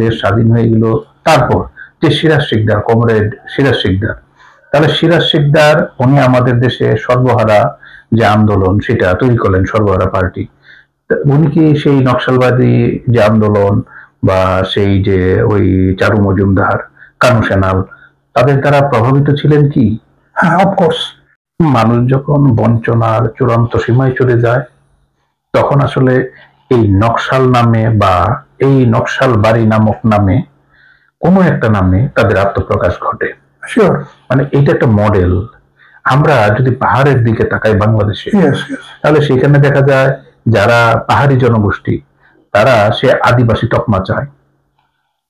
দেশ স্বাধীন হয়ে গেল, তারপর যে সিরাজ শিকদার, কমরেড সিরাজ শিকদার, তাহলে সিরাজ শিকদার উনি আমাদের দেশে সর্বহারা যে আন্দোলন সেটা তৈরি করলেন, সর্বহারা পার্টি। উনি কি সেই নকশালবাদী যে আন্দোলন বা সেই যে ওই চারু মজুমদার, কানু সেনাল, তাদের দ্বারা প্রভাবিত ছিলেন কি? হ্যাঁ, অফকোর্স। মানুষ যখন বঞ্চনার চূড়ান্ত সীমায় চলে যায়, তখন আসলে এই নকশাল নামে বা এই নকশাল বাড়ি নামক নামে কোনো একটা নামে তাদের আত্মপ্রকাশ ঘটে। শিওর। মানে এটা একটা মডেল। আমরা যদি পাহাড়ের দিকে তাকাই বাংলাদেশে, তাহলে সেখানে দেখা যায় যারা পাহাড়ি জনগোষ্ঠী তারা সে আদিবাসী তকমা চায়।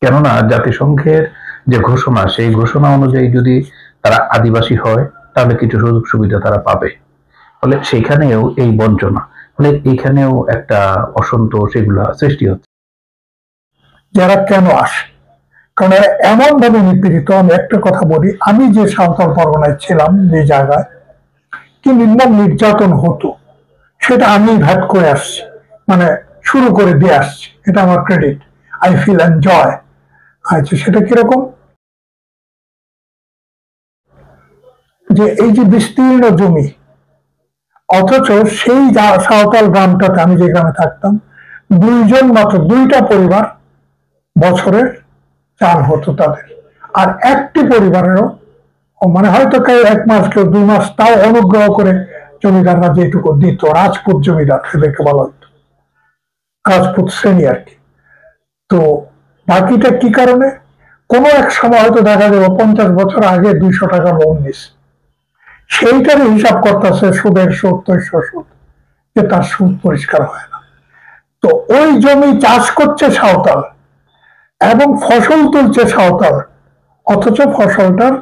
কেননা জাতিসংঘের যে ঘোষণা, সেই ঘোষণা অনুযায়ী যদি তারা আদিবাসী হয় তাহলে কিছু সুযোগ সুবিধা তারা পাবে। ফলে সেখানেও এই বঞ্চনা, ফলে এখানেও একটা অসন্তোষ এগুলা সৃষ্টি হচ্ছে। যারা কেন আসে, কারণ এরা এমন ভাবে নিপীড়িত। আমি একটা কথা বলি, আমি যে সাঁওতাল পরগনায় ছিলাম, যে জায়গায় কি নির্মম নির্যাতন হতো, সেটা আমি ভ্যাট করে আসছি, মানে শুরু করে দিয়ে আসছি। এটা আমার ক্রেডিট, আই ফিল এনজয়। আচ্ছা, সেটা কিরকম? যে এই যে বিস্তীর্ণ জমি, অথচ সেই সাঁওতাল গ্রামটাতে, আমি যে গ্রামে থাকতাম, মাত্র দুইটা পরিবার বছরে চাল হতো তাদের। আর একটি পরিবারেরও, মানে হয়তো কেউ 1 মাস, কেউ 2 মাস, তাও অনুগ্রহ করে জমিদাররা যেটুকু দিত, রাজপুত জমিদার এদেরকে বলা হতো, রাজপুত শ্রেণী আর কি। তো বাকিটা কি কারণে? কোনো এক সময় হয়তো দেখা যাবে 50 বছর আগে 200 টাকা লোন নিস, সেইটারই হিসাব করতেছে সুদের সুদ, সুদ, যে তার সুদ পরিষ্কার হয় না। তো ওই জমি চাষ করছে সাঁওতাল এবং ফসল তুলছে সাঁওতাল, অথচ ফসলটার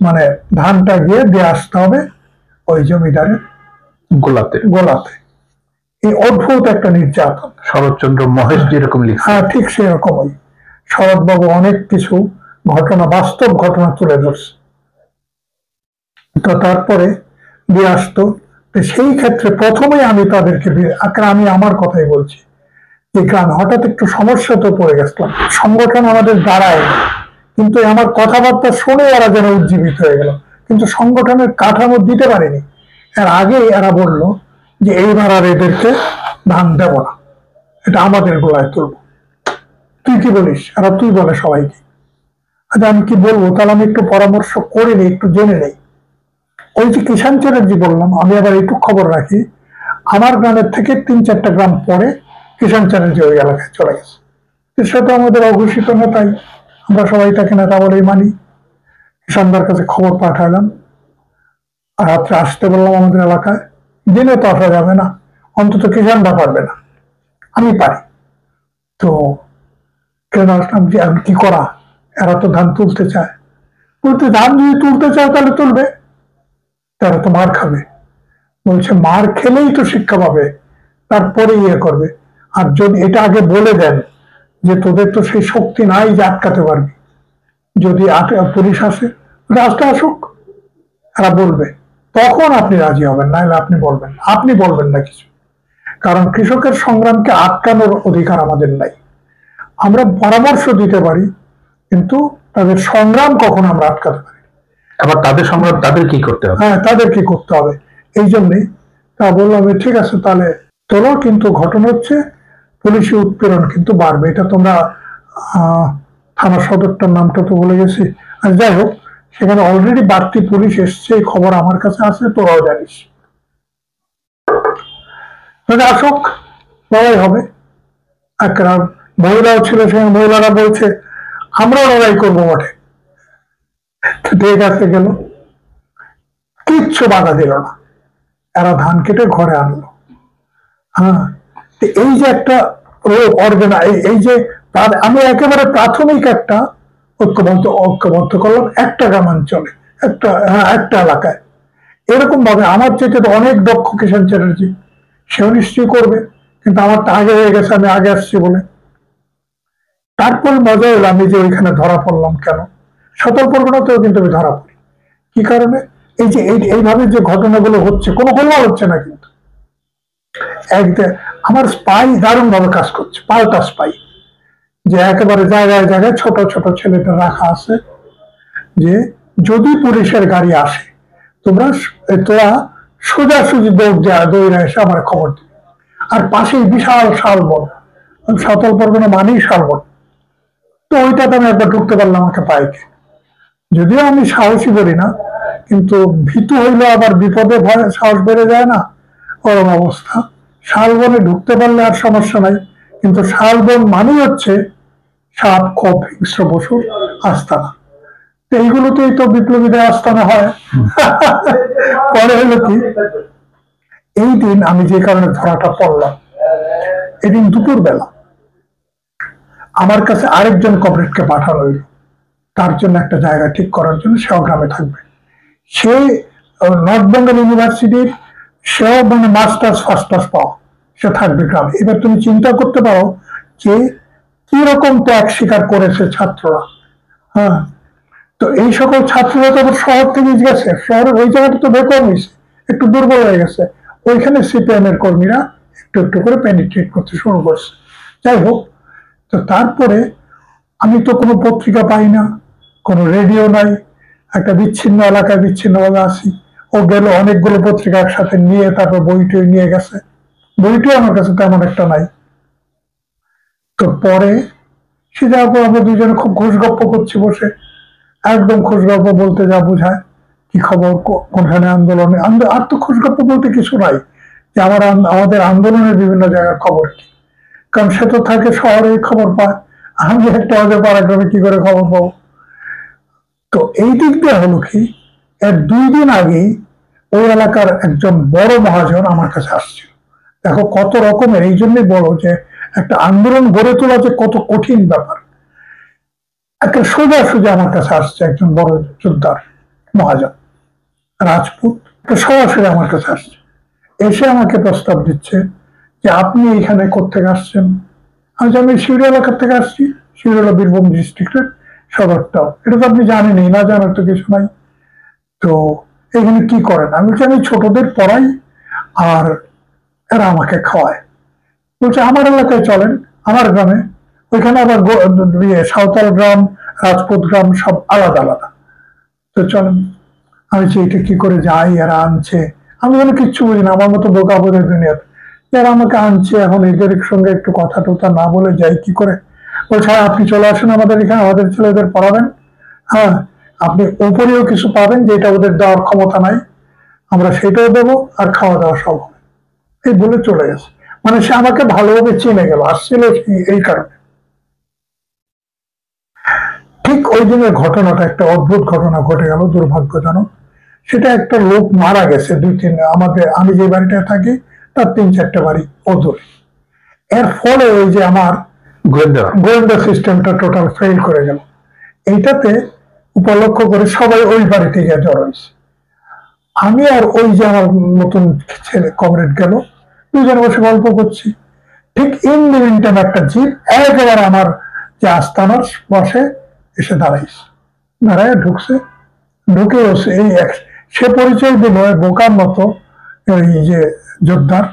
মানে ধানটা গিয়ে দিয়ে আসতে হবে ওই জমিদারের গোলাতে। এই অদ্ভুত একটা নির্যাতন। শরৎচন্দ্র মহেশ যেরকম লিখছে, হ্যাঁ, ঠিক সেরকমই শরৎবাবু অনেক কিছু ঘটনা, বাস্তব ঘটনা তুলে ধরছে। তো তারপরে দিয়ে আসতো। সেই ক্ষেত্রে প্রথমেই আমি তাদেরকে, আমি আমার কথাই বলছি, যে গ্রামে হঠাৎ একটু সমস্যাতে পড়ে গেছিলাম। সংগঠন আমাদের দাঁড়ায়, কিন্তু আমার কথাবার্তা শুনে এরা যেন উজ্জীবিত হয়ে গেল, কিন্তু সংগঠনের কাঠামো দিতে পারেনি। এর আগে এরা বলল যে এইবার আর এদেরকে ধান দেব না, এটা আমাদের গোলায় তুলব। তুই কি বলিস? আর তুই বলে সবাইকে। আচ্ছা, আমি কি বলবো? তাহলে আমি একটু পরামর্শ করে নিই, একটু জেনে নেই। ওই যে কিষাণ চ্যাটার্জি বললাম, আমি আবার একটু খবর রাখি, আমার গ্রামের থেকে 3-4টা গ্রাম পরে কিষাণ চ্যাটার্জি ওই এলাকায় চলে গেছে। সেটা আমাদের অঘোষিত নেতাই, আমরা সবাই তাকে নেতা বলেই মানি। কিষাণদার কাছে খবর পাঠালাম, আর রাত্রে আসতে বললাম আমাদের এলাকায়। দিনে তো আসা যাবে না, অন্তত কিষাণদা পারবে না, আমি পারি। তো কেন আসলাম, যে আমি কি করা, এরা তো ধান তুলতে চায়। বলতে, ধান যদি তুলতে চায় তাহলে তুলবে, তারা তো মার খাবে। বলছে মার খেলেই তো শিক্ষা পাবে, তারপরে ইয়ে করবে। আর যদি এটা আগে বলে দেন যে তোদের তো সেই শক্তি নাই যে আটকাতে পারবি, যদি পুলিশ আসে, রাস্তা আসুক, এরা বলবে, তখন আপনি রাজি হবেন, নাহলে আপনি বলবেন না কিছু। কারণ কৃষকের সংগ্রামকে আটকানোর অধিকার আমাদের নাই। আমরা পরামর্শ দিতে পারি, কিন্তু তাদের সংগ্রাম কখনো আমরা আটকাতে পারি। আবার তাদের সংগ্রাম তাদের কি করতে হবে? হ্যাঁ, তাদের কি করতে হবে। এই জন্যই তা বললাম, ঠিক আছে তাহলে তোলো, কিন্তু ঘটনা হচ্ছে পুলিশি উৎপীড়ন কিন্তু বাড়বে। এটা তোমরা থানা সদরটার নামটা তো বলে গেছি, আর যাই হোক, সেখানে অলরেডি বাড়তি পুলিশ এসছে, খবর আমার কাছে আছে, তোরাও জানিস। আসুক, লড়াই হবে। একটা মহিলাও ছিল, সেখানে মহিলারা বলছে আমরাও লড়াই করবো বটে। ঠিক আছে, গেল, কিচ্ছু বাধা দিল না, এরা ধান কেটে ঘরে আনলো। হ্যাঁ, এই যে একটা এই যে আমি একেবারে প্রাথমিক একটা ঐক্যবদ্ধ করলাম একটা গ্রামাঞ্চলে, একটা এলাকায়। এরকম ভাবে আমার চেয়ে অনেক দক্ষ কিষাণ চ্যাটার্জি, সেও নিশ্চয়ই করবে, কিন্তু আমার তা আগে হয়ে গেছে, আমি আগে আসছি বলে। তারপর মজা হলো, আমি যে ওইখানে ধরা পড়লাম কেন, সতর্ক পরগনাতেও কিন্তু আমি ধরা পড়ি। কি কারণে? এই যে এইভাবে যে ঘটনাগুলো হচ্ছে, কোনো গোলমাল হচ্ছে না, কিন্তু আমার স্পাই দারুণ ভাবে কাজ করছে, পাল্টা স্পাই। যে একেবারে জায়গায় জায়গায় ছোট ছোট ছেলেদের রাখা আছে, যে যদি পুলিশের গাড়ি আসে তোরা সোজাসুজি দৌড়ে এসে আমার খবর দিবে। আর পাশেই বিশাল শালবন, সাঁওতাল পরগনা মানেই শালবন। তো ওইটাতে আমি একবার ঢুকতে পারলাম আমাকে পাইকে। যদিও আমি সাহসী করি না, কিন্তু ভীতু হইলে আবার বিপদে ভয়ে সাহস বেড়ে যায় না, ওরম অবস্থা। শালবনে ঢুকতে পারলে আর সমস্যা নাই, কিন্তু শালবন মানেই হচ্ছে সাপ খোপ হিংস্র পশুর আস্তানা। এইগুলোতেই তো বিপ্লবীদের আস্তানা হয়। পরে হলো কি, এই দিন আমি যে কারণে ধরাটা পড়লাম, এদিন দুপুর বেলা আমার কাছে আরেকজন কমরেডকে পাঠানো হইল তার জন্য একটা জায়গা ঠিক করার জন্য, সেও গ্রামে থাকবে। সে নর্থ বেঙ্গল ইউনিভার্সিটির, সেও মানে মাস্টার্স ফার্স্ট ক্লাস পাওয়া, সে থাকবে গ্রামে। এবার তুমি চিন্তা করতে পারো যে কি রকম ত্যাগ স্বীকার করেছে ছাত্ররা। হ্যাঁ, তো এই সকল ছাত্ররা তো শহর থেকে গেছে, শহরের ওই জায়গাটা তো বেকম হয়েছে, একটু দুর্বল হয়ে গেছে। ওইখানে সিপিএম এর কর্মীরা একটু একটু করে পেনিট্রেট করতে শুরু করছে। যাই হোক, তো তারপরে আমি তো কোনো পত্রিকা পাই না, কোনো রেডিও নাই, একটা বিচ্ছিন্ন এলাকায় বিচ্ছিন্নভাবে আসি। ও গেল অনেকগুলো পত্রিকা একসাথে নিয়ে, তারপর বইটই নিয়ে গেছে। বইটিও আমার কাছে তেমন একটা নাই। তো পরে সে যাওয়ার পর আমরা দুজনে খুব ঘুষ গপ্প করছি বসে, একদম খোঁজ গল্প বলতে যা বোঝায়, কি খবর, কোনখানে আন্দোলনে। আর তো খোঁজ গল্প বলতে কিছু নাই, যে আমাদের আন্দোলনের বিভিন্ন জায়গার খবর কি, কারণ সে তো থাকে শহরে, খবর পায়। আমি একটা আমাদের পাড়াগ্রামে কি করে খবর পাবো। তো এই দিক দিয়ে হলো কি, এর 2 দিন আগেই ওই এলাকার একজন বড় মহাজন আমার কাছে আসছিল। দেখো কত রকমের, এই জন্যই বড় যে একটা আন্দোলন গড়ে তোলা যে কত কঠিন ব্যাপার। একটা সোজা আমার কাছে আসছে একজন বড় যোদ্ধার মহাজন রাজপুত, সরাসরি আমার কাছে আসছে, এসে আমাকে প্রস্তাব দিচ্ছে যে আপনি এখানে কোত্থেকে আসছেন। আমি শিউরি এলাকার থেকে আসছি, শিউরি হলো বীরভূম ডিস্ট্রিক্টের সদরটাও, এটা তো আপনি জানেনই, না জানার তো কিছু নাই। তো এখানে কি করেন? আমি বলছি আমি ছোটদের পড়াই আর এরা আমাকে খাওয়ায়। বলছে আমার এলাকায় চলেন, আমার গ্রামে। ওইখানে আবার সাঁওতাল গ্রাম, রাজপুত গ্রাম সব আলাদা আলাদা। তো চলেন। আমি এটা কি করে যাই, এরা আনছে, আমি কোনো কিচ্ছু বুঝি না, আমার মতো বোকা বোধ দুনিয়াতে। এরা আমাকে আনছে, এখন এদের সঙ্গে একটু কথা টথা না বলে যাই কি করে। বলছে আপনি চলে আসুন আমাদের এখানে, আমাদের ছেলেদের পড়াবেন। হ্যাঁ, আপনি উপরেও কিছু পাবেন যেটা ওদের দেওয়ার ক্ষমতা নাই, আমরা সেটাও দেবো, আর খাওয়া দাওয়া সব হবে। এই বলে চলে গেছে। মানে সে আমাকে ভালোভাবে চিনে গেল, আসছিল এই কারণে। ঠিক ওই দিনের ঘটনাটা একটা অদ্ভুত ঘটনা ঘটে গেল, দুর্ভাগ্যজনক। সেটা একটা লোক মারা গেছে, 2-3, আমি যে বাড়িটায় থাকি তার 3-4টা বাড়ি অদূরে। এর ফলে ওই যে আমার গোয়েন্দা সিস্টেমটা টোটাল ফেল করে গেল। এইটাতে উপলক্ষ করে সবাই ওই বাড়িতে গিয়ে জড় হয়েছে। আমি আর ওই যে আমার নতুন ছেলে কমরেড গেল, দুজনে বসে গল্প করছি। ঠিক ইন দি মিনটাইম একটা জিপ একেবারে আমার যে আস্তানার বসে এসে দাঁড়াইছে, দাঁড়ায় ঢুকছে। ঢুকে এই সে পরিচয় দিল বোকার মতো, এই যে যোদ্ধার,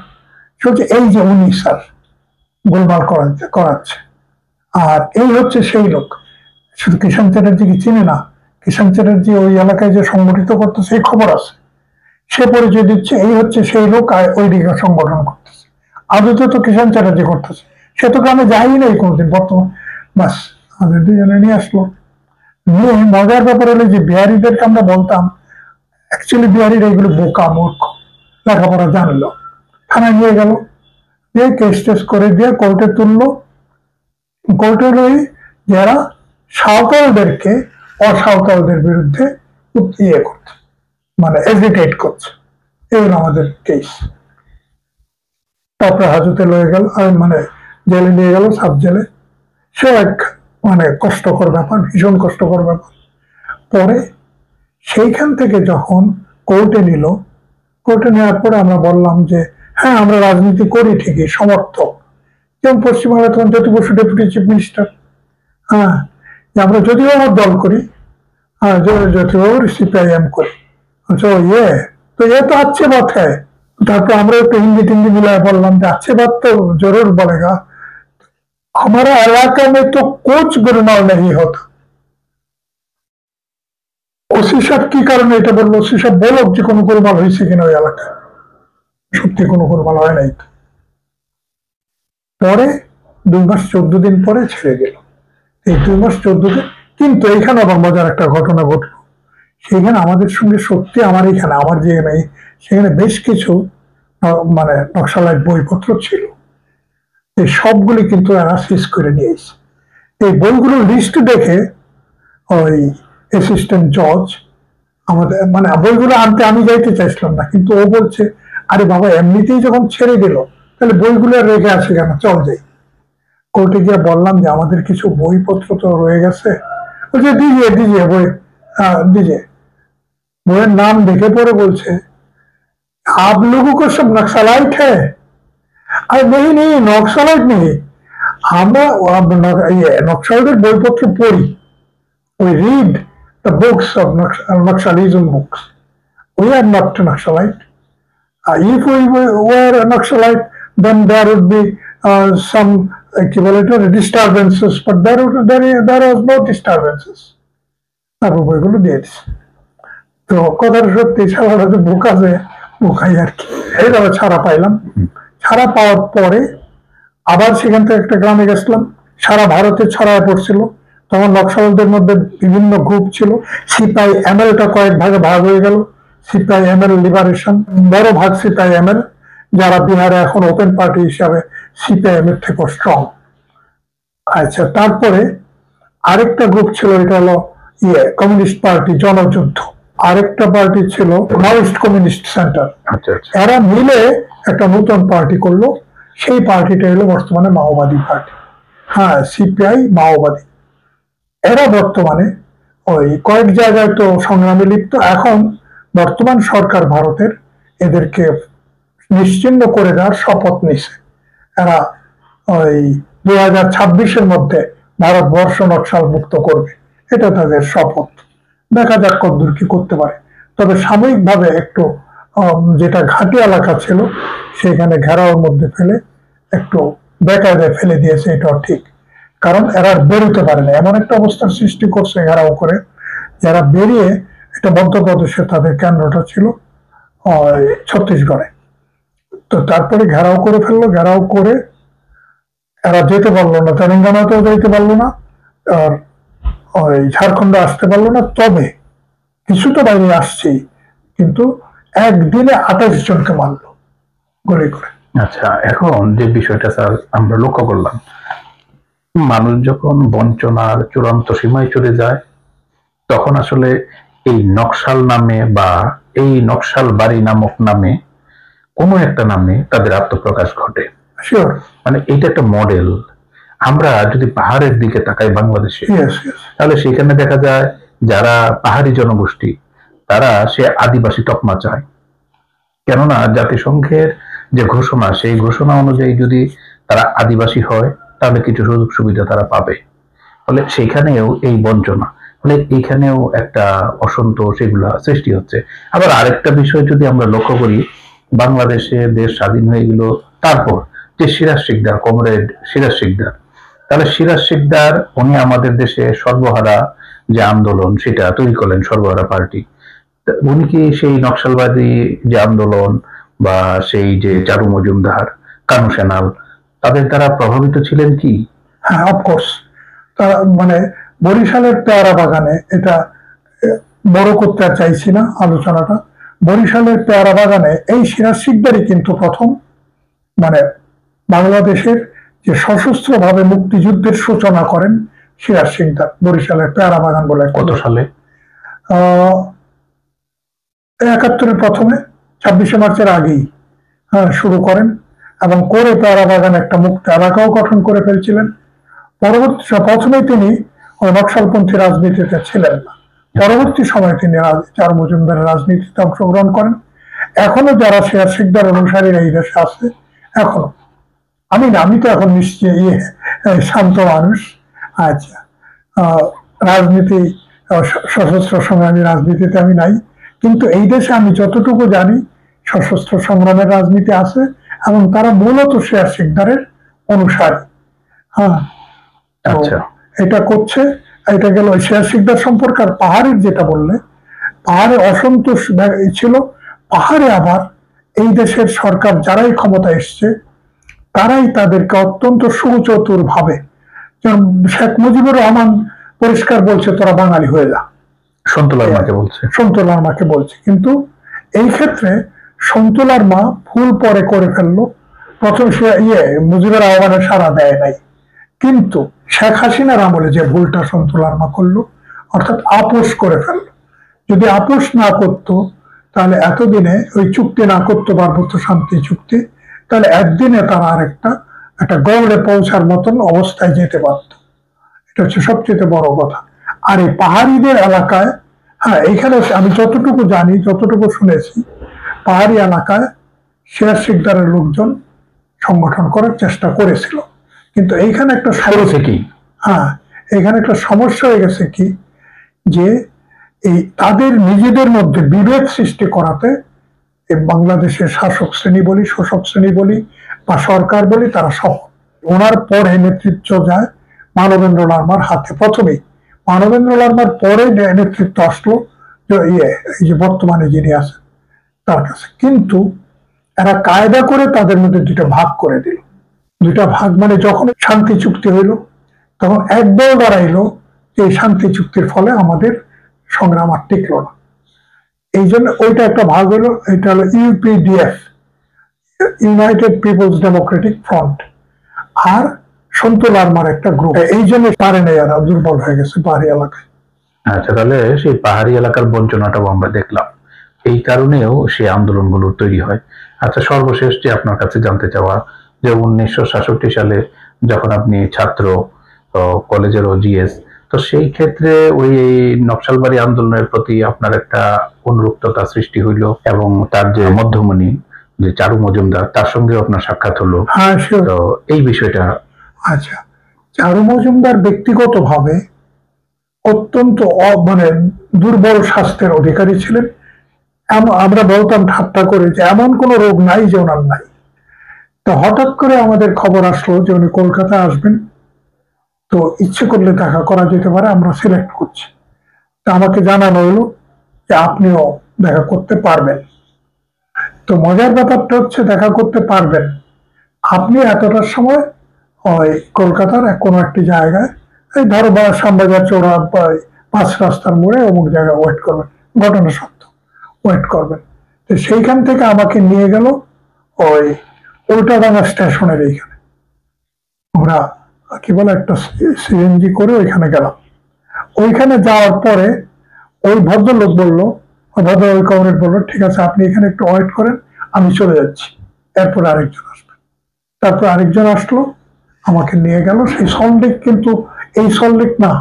সে হচ্ছে এই যে উনি স্যার গোলমাল করাচ্ছে। আর এই হচ্ছে সেই লোক। শুধু কিষাণ চ্যাটার্জিকে চিনে না, কিষাণ চ্যাটার্জি ওই এলাকায় যে সংগঠিত করতো সেই খবর আছে। সে পরিচয় দিচ্ছে এই হচ্ছে সেই লোক, ওই দিকে সংগঠন করতেছে। আদতে তো কিষাণ চ্যাটার্জি করতেছে, সে তো গ্রামে যায়ই নাই কোনোদিন বর্তমান। বাস আমাদের দুজনে নিয়ে আসলো। নিয়ে মজার ব্যাপার হলো যে বিহারিদেরকে আমরা বলতাম, অ্যাকচুয়ালি বিহারিরা এগুলো বোকা মূর্খ, লেখাপড়া জানলো। থানায় নিয়ে গেল, দিয়ে কেস টেস করে দিয়ে কোর্টে তুললো। কোর্টে লই যারা সাঁওতালদেরকে অসাঁওতালদের বিরুদ্ধে ইয়ে করছে, মানে এজিটেট করছে, এগুলো আমাদের কেস। তারপরে হাজতে লয়ে গেল, মানে জেলে নিয়ে গেল, সাব জেলে। সে এক মানে কষ্টকর ব্যাপার, ভীষণ কষ্টকর ব্যাপার। পরে সেইখান থেকে যখন কোর্টে নিল, কোর্টে নেওয়ার পরে আমরা বললাম যে হ্যাঁ আমরা রাজনীতি করি ঠিকই, সমর্থক। যেমন পশ্চিমবাংলা তখন Jyoti Basu deputy chief minister, হ্যাঁ, আমরা যদিও আমার দল করি, হ্যাঁ জ্যোতিবাবুর সিপিআইএম করি। ইয়ে তো এ তো अच्छे बात है। তারপর আমরা একটু হিন্দি টিন্দি মিলায় বললাম যে अच्छे बात तो जरूर बोलेगा। हमारा इलाका में तो कुछ गोलमाल नहीं होता। ওসি সাহেব কি কারণে এটা বললো? ওসি সাহেব বলুক যে কোনো গোলমাল হয়েছে কিনা ওই এলাকায়। সত্যি কোনো গোলমাল হয় নাই। পরে 2 মাস 14 দিন পরে ছেড়ে গেল। এই 2 মাস 14 দিন, কিন্তু এইখানে আবার মজার একটা ঘটনা ঘটলো। সেখানে আমাদের সঙ্গে সত্যি আমার এখানে আমার যেখানে সেখানে বেশ কিছু মানে নকশালাইট বইপত্র ছিল। এই সবগুলি কিন্তু এরা শেষ করে নিয়েছে। এই বইগুলোর লিস্ট দেখে ওই অ্যাসিস্ট্যান্ট জজ আমাদের মানে বইগুলো আনতে আমি যাইতে চাইছিলাম না, কিন্তু ও বলছে আরে বাবা এমনিতেই যখন ছেড়ে দিল তাহলে বইগুলো রেখে আসে কেন, চল যাই। কোর্টে গিয়ে বললাম যে আমাদের কিছু বইপত্র তো রয়ে গেছে। বলছে দিজিয়ে দিজিয়ে বই দিজিয়ে। বইয়ের নাম দেখে পরে বলছে आप लोगों को सब नक्सलाइट है। अरे नहीं नक्सलाइट नहीं, আমরা নকশালদের বইপত্র পড়ি। We read the books of Naxalism books. We are not Naxalite. If we were a Naxalite, then there would be some equivalent disturbances, but there was no disturbances. তারপর বইগুলো দিয়ে দিচ্ছে। তো কথাটা সত্যি, সারা যে বোকা যে বোকাই আর কি। এইভাবে ছাড়া পাইলাম। ছাড়া পাওয়ার পরে আবার সেখান থেকে একটা গ্রামে গেছিলাম। সারা ভারতে ছড়ায় পড়ছিল। তখন নকশালদের মধ্যে বিভিন্ন গ্রুপ ছিল। সিপাই এমএলটা কয়েক ভাগে ভাগ হয়ে গেল। সিপাই এমএল লিবারেশন, বড় ভাগ সিপাই এমএল, যারা বিহারে এখন ওপেন পার্টি হিসাবে সিপিআইএম এর থেকে স্ট্রং। আচ্ছা, তারপরে আরেকটা গ্রুপ ছিল, এটা হলো কমিউনিস্ট পার্টি জনযুদ্ধ। আরেকটা পার্টি ছিল মাওয়িস্ট কমিউনিস্ট সেন্টার। এরা মিলে একটা নতুন পার্টি করলো। সেই পার্টিটা হলো বর্তমানে মাওবাদী পার্টি। হ্যাঁ, সিপিআই মাওবাদী। এরা বর্তমানে ওই কয়েক জায়গায় তো সংগ্রামে লিপ্ত। এখন বর্তমান সরকার ভারতের এদেরকে নিশ্চিহ্ন করে দেওয়ার শপথ নিছে। এরা ওই 2026-এর মধ্যে ভারতবর্ষ নকশাল মুক্ত করবে, এটা তাদের শপথ। দেখা যাক কতদূর কি করতে পারে। তবে সাময়িকভাবে একটু যেটা ঘাটি এলাকা ছিল সেখানে ঘেরাওর মধ্যে ফেলে একটু বেকায়দায় ফেলে দিয়েছে, এটাও ঠিক। কারণ এরা বেরোতে পারে না, এমন একটা অবস্থার সৃষ্টি করছে ঘেরাও করে। যারা বেরিয়ে, এটা মধ্যপ্রদেশে তাদের কেন্দ্রটা ছিল ছত্তিশগড়ে। তো তারপরে ঘেরাও করে ফেললো। ঘেরাও করে এরা যেতে পারলো না, তেলেঙ্গানাতেও যেতে পারলো না, আর ওই ঝাড়খণ্ডে আসতে পারলো না। তবে কিছুটা বাইরে আসছে, কিন্তু একদিনে 28 জনকে মারলো গুলি করে। আচ্ছা, এখন যে বিষয়টা স্যার আমরা লক্ষ্য করলাম, মানুষ যখন বঞ্চনার চূড়ান্ত সীমায় চলে যায়, তখন আসলে এই নকশাল নামে বা এই নকশাল বাড়ি নামক নামে কোনো একটা নামে তাদের আত্মপ্রকাশ ঘটে। মানে এটা একটা মডেল। আমরা যদি পাহাড়ের দিকে তাকাই বাংলাদেশে, তাহলে সেখানে দেখা যায় যারা পাহাড়ি জনগোষ্ঠী তারা সে আদিবাসী তকমা চায়। কেননা জাতিসংঘের যে ঘোষণা, সেই ঘোষণা অনুযায়ী যদি তারা আদিবাসী হয় তাহলে কিছু সুযোগ সুবিধা তারা পাবে। ফলে সেখানেও এই বঞ্চনা, ফলে এইখানেও একটা অসন্তোষ এগুলা সৃষ্টি হচ্ছে। আবার আরেকটা বিষয় যদি আমরা লক্ষ্য করি, বাংলাদেশে দেশ স্বাধীন হয়ে গেল, তারপর যে সিরাজ শিকদার, কমরেড সিরাজ শিকদার, তাহলে সিরাজ শিকদার উনি আমাদের দেশে সর্বহারা যে আন্দোলন সেটা তৈরি করলেন, সর্বহারা পার্টি। উনি কি সেই নকশালবাদী যে আন্দোলন বা সেই যে চারু মজুমদার, কানু সেনাল, তাদের দ্বারা প্রভাবিত ছিলেন কি? হ্যাঁ, অফকোর্স। তারা মানে বরিশালের পেয়ারা বাগানে, এটা বড় করতে চাইছি না আলোচনাটা, বরিশালের পেয়ারা বাগানে এই সিরাজ শিকদারই কিন্তু প্রথম মানে বাংলাদেশের যে সশস্ত্র ভাবে মুক্তিযুদ্ধের সূচনা করেন সিরাজ শিকদার। বরিশালের পেয়ারা বাগান বলে। কত সালে? 71-এর প্রথমে, 26শে মার্চের আগেই শুরু করেন এবং করে পেয়ারা বাগান একটা মুক্ত এলাকাও গঠন করে ফেলছিলেন। প্রথমেই তিনি নকশালপন্থী রাজনীতিতে ছিলেন না। পরবর্তী সময়ে তিনি চারু মজুমদারের রাজনীতিতে অংশগ্রহণ করেন। এখনো যারা সিরাজ শিকদার অনুসারীরা এই দেশে আছে, এখনো আমি তো এখন নিশ্চয়ই শান্ত মানুষ। আচ্ছা, রাজনীতি, সশস্ত্র সংগ্রামী রাজনীতিতে আমি নাই, কিন্তু এই দেশে আমি যতটুকু জানি সশস্ত্র সংগ্রামের রাজনীতি আছে এবং তারা মূলত সিরাজ শিকদারের অনুসারী। হ্যাঁ, আচ্ছা, এটা করছে। এটা গেল শেয়ার শিকদার সম্পর্কে। আর পাহাড়ের যেটা বললে, পাহাড়ে অসন্তোষ ছিল। পাহাড়ে আবার এই দেশের সরকার যারাই ক্ষমতা এসছে তারাই তাদেরকে অত্যন্ত সুচতুর ভাবে, যেমন শেখ মুজিবুর রহমান পরিষ্কার বলছে তোরা বাঙালি হয়ে যা, সন্তলার মাকে বলছে, সন্তোলার মাকে বলছে। কিন্তু এই ক্ষেত্রে সন্তোলার মা ভুল পরে করে ফেললো। প্রথম সে মুজিবুর রহমানের সাড়া দেয় নাই, কিন্তু শেখ হাসিনার আমলে যে ভুলটা সন্তোলার মা করলো, অর্থাৎ আপোষ করে ফেললো। যদি আপোষ না করতো তাহলে এতদিনে ওই চুক্তি না করতে পার্বত্য শান্তি চুক্তি, তাহলে একদিনে তারা একটা গৌড়ে পৌঁছার মতন অবস্থায় যেতে পারত। এটা হচ্ছে সবচেয়ে বড় কথা। আর এই পাহাড়িদের এলাকায়, হ্যাঁ, এইখানে আমি যতটুকু জানি, যতটুকু শুনেছি, পাহাড়ি এলাকায় শেয়ার শিকদারের লোকজন সংগঠন করার চেষ্টা করেছিল। কিন্তু এইখানে একটা এখানে একটা সমস্যা হয়ে গেছে কি, যে এই তাদের নিজেদের মধ্যে বিভেদ সৃষ্টি করাতে বাংলাদেশের শাসক শ্রেণী বলি, শোষক শ্রেণী বলি বা সরকার বলি, তারা সহ। ওনার পরে নেতৃত্ব যায় মানবেন্দ্র লারমার হাতে। প্রথমেই মানবেন্দ্র লারমার পরে নেতৃত্ব আসলো এই যে বর্তমানে যিনি আছেন তার কাছে। কিন্তু এরা কায়দা করে তাদের মধ্যে দুইটা ভাগ করে দিল। দুইটা ভাগ মানে যখন শান্তি চুক্তি হইল তখন একদল দাঁড়াইলো যে এই শান্তি চুক্তির ফলে আমাদের সংগ্রাম আর টিকলো না। এই জন্য ওইটা একটা ভাগ হলো, এটা হলো UPDF, United Peoples Democratic Front. আর সন্তোল লারমার একটা গ্রুপ। এই জন্য পারে না, এরা দুর্বল হয়ে গেছে পাহাড়ি এলাকায়। আচ্ছা, তাহলে সেই পাহাড়ি এলাকার বঞ্চনাটাও আমরা দেখলাম, এই কারণেও সেই আন্দোলনগুলো তৈরি হয়। আচ্ছা, সর্বশেষ যে আপনার কাছে জানতে চাওয়া, যে 1966 সালে যখন আপনি ছাত্র, কলেজেরও জিএস, তো সেই ক্ষেত্রে ওই নকশালবাড়ি আন্দোলনের প্রতি আপনার একটা অনুরক্ততা সৃষ্টি হইল, এবং তার যে মধ্যমণি যে চারু মজুমদার, তার সঙ্গে আপনার সাক্ষাৎ হলো। হ্যাঁ, তো এই বিষয়টা। আচ্ছা, চারু মজুমদার ব্যক্তিগতভাবে অত্যন্ত মানে দুর্বল স্বাস্থ্যের অধিকারী ছিলেন। আমরা বলতাম ঠাট্টা করে যে এমন কোনো রোগ নাই যে ওনার নাই। তো হঠাৎ করে আমাদের খবর আসলো যে উনি কলকাতা আসবেন, তো ইচ্ছে করলে দেখা করা যেতে পারে, আমরা সিলেক্ট করছি। তা আমাকে জানানো হলো যে আপনিও দেখা করতে পারবেন। তো মজার ব্যাপারটা হচ্ছে, দেখা করতে পারবেন আপনি এতটার সময় ওই কলকাতার কোনো একটি জায়গায়, এই ধরো বা শ্যামবাজার চৌরা বা 5 রাস্তার মোড়ে অমুক জায়গায় ওয়েট করবেন, ঘটনা সত্য ওয়েট করবেন। তো সেইখান থেকে আমাকে নিয়ে গেল ওই উল্টাডাঙ্গা স্টেশনের এইখানে। আমরা কি বলে একটা সিএনজি করে ওইখানে গেলাম। ওইখানে যাওয়ার পরে ওই ভদ্রলোক বললো, ওই কমরেড বললো, ঠিক আছে আপনি এখানে একটু ওয়েট করেন, আমি চলে যাচ্ছি, এরপরে আরেকজন আসবে। তারপর আরেকজন আসলো, আমাকে নিয়ে গেল সেই সল্টলেক, কিন্তু এই সল্টলেক না।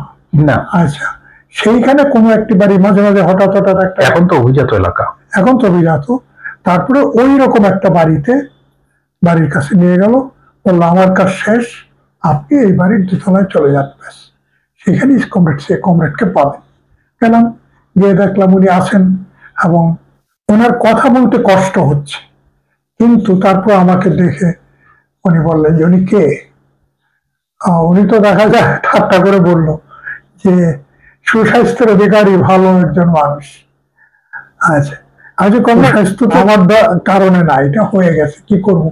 আচ্ছা, সেইখানে কোনো একটি বাড়ি, মাঝে মাঝে হঠাৎ হঠাৎ একটা, এখন তো অভিজাত এলাকা, এখন তো অভিজাত। তারপরে ওই রকম একটা বাড়ির কাছে নিয়ে গেল, বললো আমার কাজ শেষ, আপনি এই বাড়ির 2 তলায় চলে যান, ব্যাস সেখানেই কমরেডকে পাবেন। গেলাম, গিয়ে দেখলাম উনি আছেন এবং ওনার কথা বলতে কষ্ট হচ্ছে, কিন্তু তারপর আমাকে দেখে উনি বললেন যে উনি কে। উনি তো দেখা যায় ঠাট্টা করে বলল যে সুস্বাস্থ্যের অধিকারী ভালো একজন মানুষ। আচ্ছা, আজ কোন স্বাস্থ্য তো আমার কারণে না, এটা হয়ে গেছে, কি করবো।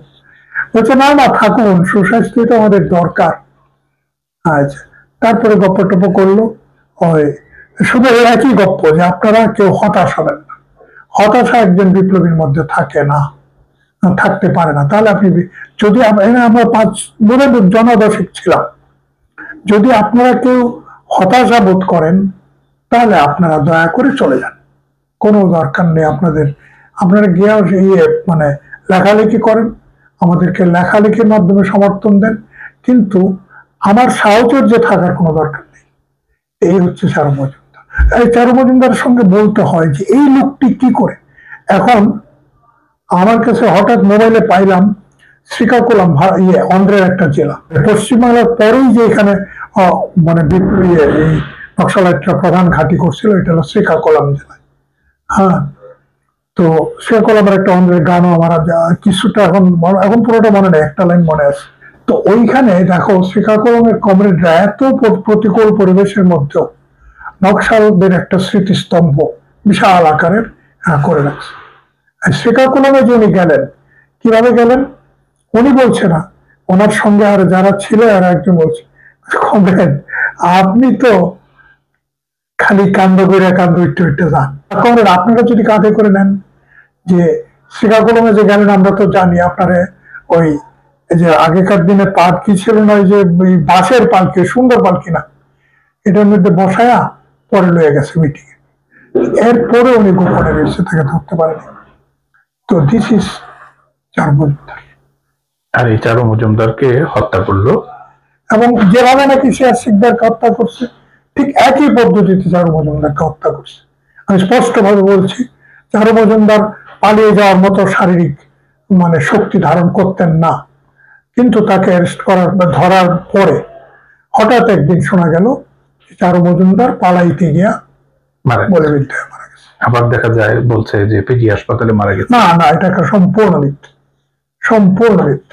বলছে না না থাকুন, সুস্বাস্থ্য তো আমাদের দরকার। আচ্ছা, তারপরে গপ্প টপ্প করলো। ওই শুধু একই গপ্প যে আপনারা কেউ হতাশ হবেন না, হতাশা একজন বিপ্লবীর মধ্যে থাকে না, থাকতে পারে না। তাহলে আপনি যদি আমরা 5 জনদশক ছিলাম, যদি আপনারা কেউ হতাশা বোধ করেন তাহলে আপনারা দয়া করে চলে যান, কোনো দরকার নেই আপনাদের। আপনারা গিয়ে মানে লেখালেখি করেন, আমাদেরকে লেখালেখির মাধ্যমে সমর্থন দেন, কিন্তু আমার সাহচর্যে থাকার কোনো দরকার নেই। এই হচ্ছে চারু মজুমদার। এই চারু মজুমদারের সঙ্গে বলতে হয় যে এই লোকটি কি করে। এখন আমার কাছে হঠাৎ মোবাইলে পাইলাম শ্রীকাকুলাম অন্ধ্রের একটা জেলা, পশ্চিমবাংলার পরেই যে এখানে মানে এই নকশালাইটরা প্রধান ঘাঁটি করছিল, এটা হলো শ্রীকাকুলাম জেলায়। হ্যাঁ, তো শ্রীকাকুলামের একটা অন্ধ্রের গানও আমার কিছুটা এখন পুরোটা মনে নেই, একটা লাইন মনে আছে। তো ওইখানে দেখো শ্রীকাকুళমের কমরেডরা এত প্রতিকূল পরিবেশের মধ্যেও নকশালদের একটা স্মৃতিস্তম্ভ বিশাল আকারের করে রাখছে। আর শ্রীকাকুళমে যে উনি গেলেন, কিভাবে গেলেন উনি বলছে না, ওনার সঙ্গে আর যারা ছিল আর একজন বলছে, কমরেড আপনি তো খালি কান্দ করে কান্দ ইট্টু ইট্টু যান, কমরেড আপনারা যদি কাঁধে করে নেন, যে শ্রীকাকুళমে যে গেলেন আমরা তো জানি আপনারা ওই যে আগেকার দিনে পালকি ছিল না, ওই যে বাঁশের পালকি, সুন্দর পালকি না, এটার মধ্যে বসায়া পরে লয়ে গেছে মিটিং এ। এরপরে উনি গোপনে রয়েছে, তাকে ধরতে পারেনি। তো দিস ইজ চারু মজুমদার। আর এই চারু মজুমদারকে হত্যা করলো, এবং যেভাবে নাকি শেয়ার শিকদারকে হত্যা করছে ঠিক একই পদ্ধতিতে চারু মজুমদারকে হত্যা করছে। আমি স্পষ্ট ভাবে বলছি, চারু মজুমদার পালিয়ে যাওয়ার মতো শারীরিক শক্তি ধারণ করতেন না, কিন্তু তাকে অ্যারেস্ট করার বা ধরার পরে হঠাৎ একদিন শোনা গেল চারু মজুমদার পালাইতে গিয়া বলে বিদ্যায় মারা গেছে। আবার দেখা যায় বলছে যে পিজি হাসপাতালে মারা গেছে। না না, এটা একটা সম্পূর্ণ মিথ্যা, সম্পূর্ণ মিথ্যা।